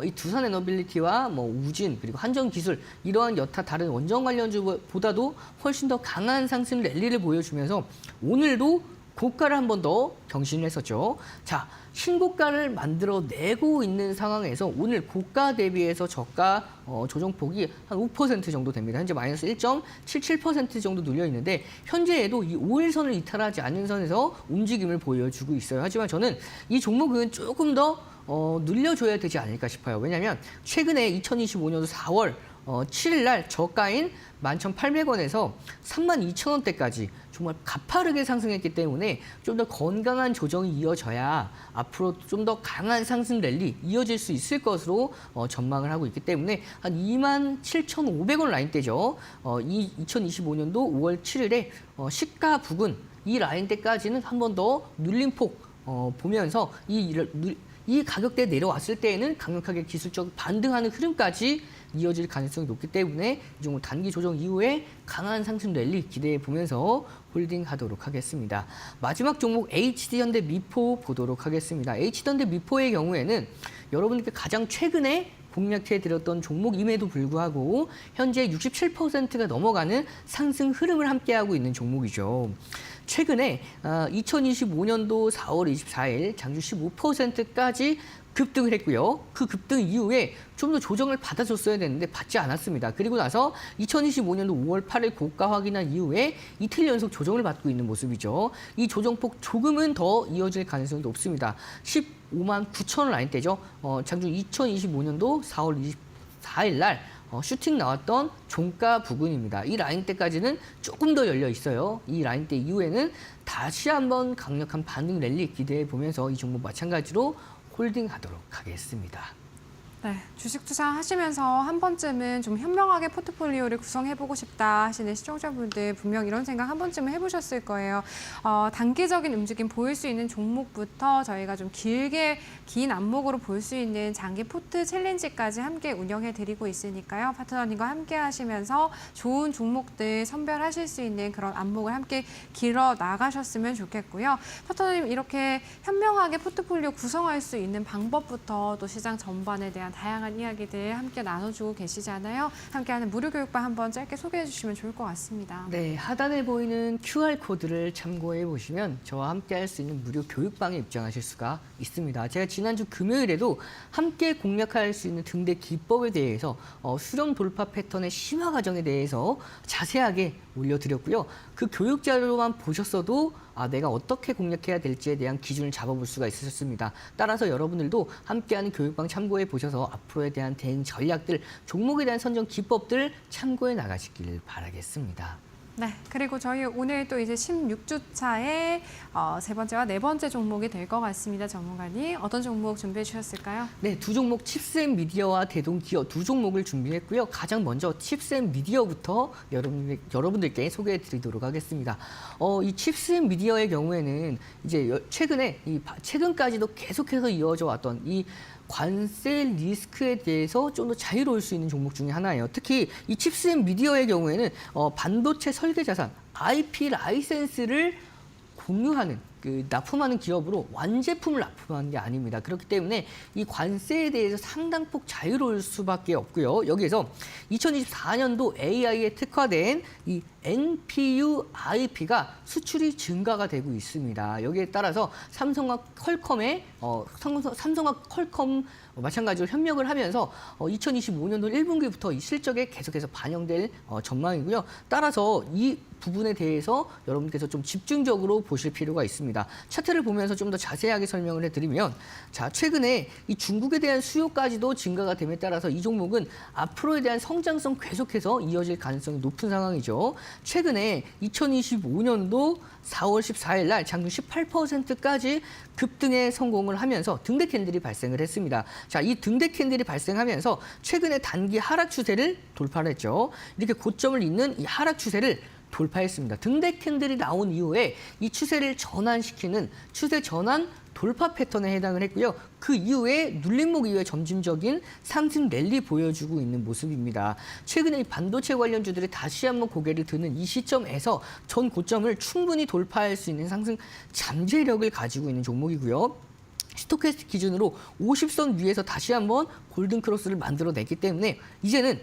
이 두산 에너빌리티와 우진 그리고 한전기술 이러한 여타 다른 원전 관련주보다도 훨씬 더 강한 상승 랠리를 보여주면서 오늘도 고가를 한 번 더 경신을 했었죠. 자, 신고가를 만들어내고 있는 상황에서 오늘 고가 대비해서 저가 조정폭이 한 5% 정도 됩니다. 현재 마이너스 1.77% 정도 눌려 있는데 현재에도 이 5일선을 이탈하지 않는 선에서 움직임을 보여주고 있어요. 하지만 저는 이 종목은 조금 더 늘려줘야 되지 않을까 싶어요. 왜냐하면 최근에 2025년도 4월 7일 날 저가인 11,800원에서 32,000원대까지 정말 가파르게 상승했기 때문에 좀 더 건강한 조정이 이어져야 앞으로 좀 더 강한 상승 랠리 이어질 수 있을 것으로 전망을 하고 있기 때문에 한 27,500원 라인대죠. 이 2025년도 5월 7일에 시가 부근 이 라인대까지는 한 번 더 눌림폭 보면서 이 가격대에 내려왔을 때에는 강력하게 기술적 반등하는 흐름까지 이어질 가능성이 높기 때문에 이 종목 단기 조정 이후에 강한 상승 랠리 기대해 보면서 홀딩하도록 하겠습니다. 마지막 종목 HD현대 미포 보도록 하겠습니다. HD현대 미포의 경우에는 여러분들께 가장 최근에 공략해드렸던 종목임에도 불구하고 현재 67%가 넘어가는 상승 흐름을 함께하고 있는 종목이죠. 최근에 2025년도 4월 24일 장주 15%까지 급등을 했고요. 그 급등 이후에 좀 더 조정을 받아줬어야 되는데 받지 않았습니다. 그리고 나서 2025년도 5월 8일 고가 확인한 이후에 이틀 연속 조정을 받고 있는 모습이죠. 이 조정폭 조금은 더 이어질 가능성이 높습니다. 15만 9천 원 라인대죠. 장주 2025년도 4월 24일 날 슈팅 나왔던 종가 부근입니다. 이 라인대까지는 조금 더 열려 있어요. 이 라인대 이후에는 다시 한번 강력한 반등 랠리 기대해 보면서 이 종목 마찬가지로 홀딩하도록 하겠습니다. 네, 주식 투자하시면서 한 번쯤은 좀 현명하게 포트폴리오를 구성해보고 싶다 하시는 시청자분들 분명 이런 생각 한 번쯤은 해보셨을 거예요. 단기적인 움직임 보일 수 있는 종목부터 저희가 좀 길게 긴 안목으로 볼 수 있는 장기 포트 챌린지까지 함께 운영해드리고 있으니까요. 파트너님과 함께 하시면서 좋은 종목들 선별하실 수 있는 그런 안목을 함께 길어 나가셨으면 좋겠고요. 파트너님 이렇게 현명하게 포트폴리오 구성할 수 있는 방법부터 또 시장 전반에 대한 다양한 이야기들 함께 나눠주고 계시잖아요. 함께하는 무료 교육방 한번 짧게 소개해 주시면 좋을 것 같습니다. 네, 하단에 보이는 QR코드를 참고해 보시면 저와 함께 할 수 있는 무료 교육방에 입장하실 수가 있습니다. 제가 지난주 금요일에도 함께 공략할 수 있는 등대 기법에 대해서 수렴 돌파 패턴의 심화 과정에 대해서 자세하게 올려드렸고요. 그 교육 자료만 보셨어도 내가 어떻게 공략해야 될지에 대한 기준을 잡아볼 수가 있으셨습니다. 따라서 여러분들도 함께하는 교육방 참고해 보셔서 앞으로에 대한 대응 전략들, 종목에 대한 선정 기법들 참고해 나가시길 바라겠습니다. 네, 그리고 저희 오늘 또 이제 16주차의 세 번째와 네 번째 종목이 될 것 같습니다. 전문가님, 어떤 종목 준비해 주셨을까요? 네, 두 종목 칩스앤미디어와 대동기어 두 종목을 준비했고요. 가장 먼저 칩스앤미디어부터 여러분들께 소개해 드리도록 하겠습니다. 이 칩스앤미디어의 경우에는 이제 최근에 최근까지도 계속해서 이어져 왔던 이 관세 리스크에 대해서 좀 더 자유로울 수 있는 종목 중에 하나예요. 특히 이 칩스앤 미디어의 경우에는 반도체 설계 자산, IP 라이센스를 공유하는 납품하는 기업으로 완제품을 납품하는 게 아닙니다. 그렇기 때문에 이 관세에 대해서 상당폭 자유로울 수밖에 없고요. 여기에서 2024년도 AI에 특화된 이 NPU IP가 수출이 증가가 되고 있습니다. 여기에 따라서 삼성과 퀄컴 마찬가지로 협력을 하면서 2025년도 1분기부터 이 실적에 계속해서 반영될 전망이고요. 따라서 이 부분에 대해서 여러분께서 좀 집중적으로 보실 필요가 있습니다. 차트를 보면서 좀 더 자세하게 설명을 해드리면, 자, 최근에 이 중국에 대한 수요까지도 증가가 됨에 따라서 이 종목은 앞으로에 대한 성장성 계속해서 이어질 가능성이 높은 상황이죠. 최근에 2025년도 4월 14일 날 장중 18%까지 급등에 성공을 하면서 등대 캔들이 발생을 했습니다. 자, 이 등대 캔들이 발생하면서 최근에 단기 하락 추세를 돌파를 했죠. 이렇게 고점을 잇는 이 하락 추세를 돌파했습니다. 등대 캔들이 나온 이후에 이 추세를 전환시키는 추세 전환 돌파 패턴에 해당을 했고요. 그 이후에 눌림목 이후에 점진적인 상승 랠리 보여주고 있는 모습입니다. 최근에 이 반도체 관련주들이 다시 한번 고개를 드는 이 시점에서 전 고점을 충분히 돌파할 수 있는 상승 잠재력을 가지고 있는 종목이고요. 스토캐스틱 기준으로 50선 위에서 다시 한번 골든 크로스를 만들어냈기 때문에 이제는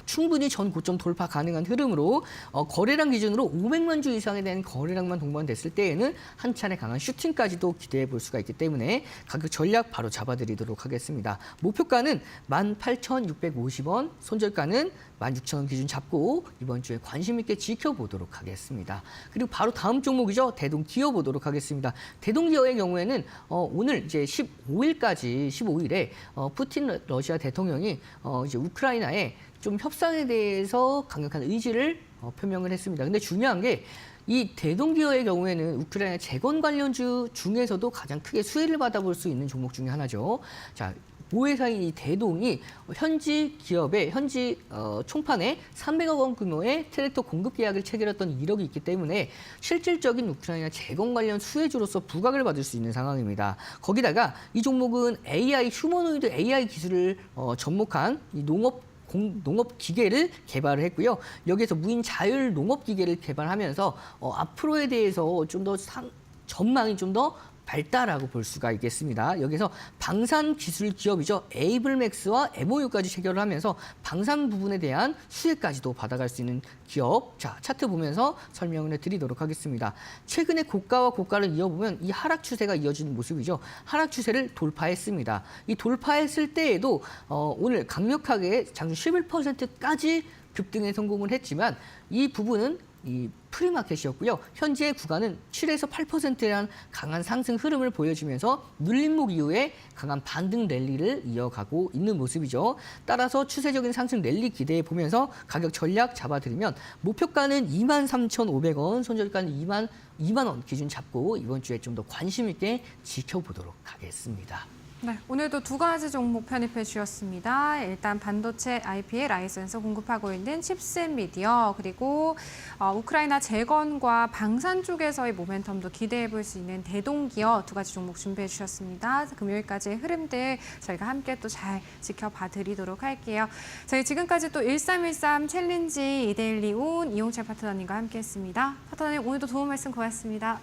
충분히 전 고점 돌파 가능한 흐름으로 거래량 기준으로 500만 주 이상에 대한 거래량만 동반됐을 때에는 한 차례 강한 슈팅까지도 기대해 볼 수가 있기 때문에 가격 전략 바로 잡아드리도록 하겠습니다. 목표가는 18,650원, 손절가는 16,000원 기준 잡고 이번 주에 관심 있게 지켜보도록 하겠습니다. 그리고 바로 다음 종목이죠. 대동기어 보도록 하겠습니다. 대동기어의 경우에는 오늘 이제 15일에 푸틴 러시아 대통령이 이제 우크라이나에 좀 협상에 대해서 강력한 의지를 표명을 했습니다. 근데 중요한 게 이 대동기어의 경우에는 우크라이나 재건 관련주 중에서도 가장 크게 수혜를 받아볼 수 있는 종목 중에 하나죠. 자, 모회사인 이 대동이 현지 기업의 총판에 300억 원 규모의 트랙터 공급 계약을 체결했던 이력이 있기 때문에 실질적인 우크라이나 재건 관련 수혜주로서 부각을 받을 수 있는 상황입니다. 거기다가 이 종목은 휴머노이드 AI 기술을 접목한 이 농업 기계를 개발을 했고요. 여기에서 무인 자율 농업 기계를 개발하면서 앞으로에 대해서 좀 더 전망이 좀 더 밝다라고 볼 수가 있겠습니다. 여기서 방산 기술 기업이죠. 에이블맥스와 MOU까지 체결을 하면서 방산 부분에 대한 수혜까지도 받아갈 수 있는 기업. 자, 차트 보면서 설명을 해드리도록 하겠습니다. 최근에 고가와 고가를 이어보면 이 하락 추세가 이어지는 모습이죠. 하락 추세를 돌파했습니다. 이 돌파했을 때에도 오늘 강력하게 장중 11%까지 급등에 성공을 했지만 이 부분은 이 프리마켓이었고요. 현재 구간은 7에서 8%에 대한 강한 상승 흐름을 보여주면서 눌림목 이후에 강한 반등 랠리를 이어가고 있는 모습이죠. 따라서 추세적인 상승 랠리 기대해 보면서 가격 전략 잡아드리면 목표가는 23,500원, 손절가는 2만 원 기준 잡고 이번 주에 좀 더 관심 있게 지켜보도록 하겠습니다. 네, 오늘도 두 가지 종목 편입해 주셨습니다. 일단 반도체 IP의 라이센스 공급하고 있는 칩스앤미디어, 그리고 우크라이나 재건과 방산 쪽에서의 모멘텀도 기대해 볼 수 있는 대동기어 두 가지 종목 준비해 주셨습니다. 금요일까지의 흐름들 저희가 함께 또 잘 지켜봐 드리도록 할게요. 저희 지금까지 또 1313 챌린지 이데일리 온 이용철 파트너님과 함께했습니다. 파트너님 오늘도 도움 말씀 고맙습니다.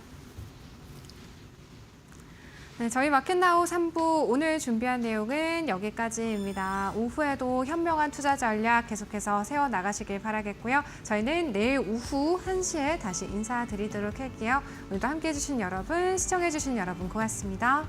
네, 저희 마켓나우 3부 오늘 준비한 내용은 여기까지입니다. 오후에도 현명한 투자 전략 계속해서 세워나가시길 바라겠고요. 저희는 내일 오후 1시에 다시 인사드리도록 할게요. 오늘도 함께해 주신 여러분, 시청해 주신 여러분 고맙습니다.